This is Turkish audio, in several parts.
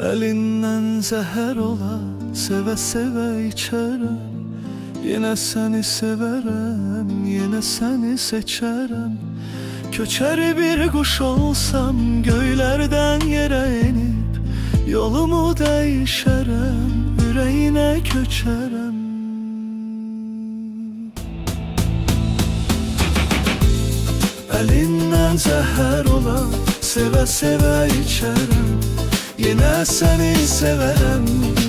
Elinden zehir ola, seve seve içerim. Yine seni severim, yine seni seçerim. Köçer bir kuş olsam, göğlerden yere inip yolumu değişerim, yüreğine köçerim. Elinden zehir ola, seve seve içerim. Yine seni severim,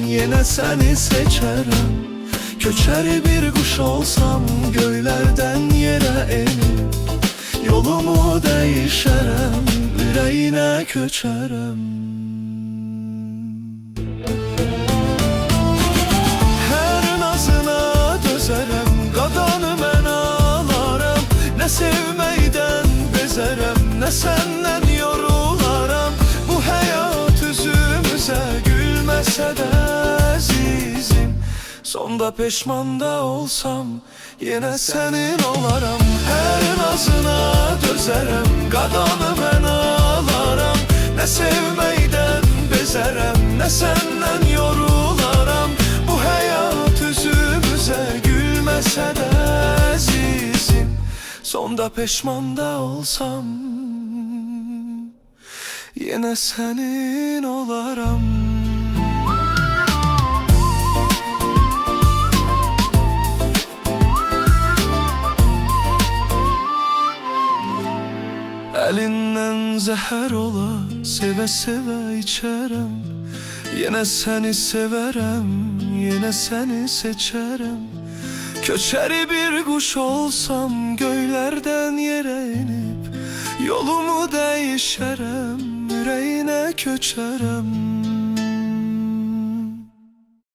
yine seni seçerim. Köçer bir kuş olsam, göğlerden yere inip yolumu değişerim, yüreğine köçerim. Her nazına dözerem, qadanı mən ağlarım. Ne sevmeyden bezerem, ne senden yorularam. Bu hayat üzümüze gülmese de azizim. Sonda peşman da olsam, yine senin olaram. Her nazına dözerem, qadanı mən ağlaram. Ne sevmeyden bezerem, ne senden yorularam. Bu hayat üzümüze gülmese de azizim. Sonda peşman da olsam, yine senin olaram. Elinden zehir ola, seve seve içerim. Yine seni severim, yine seni seçerim. Köçer bir kuş olsam, göğlerden yere inip yolumu değişerim, yüreğine köçerim.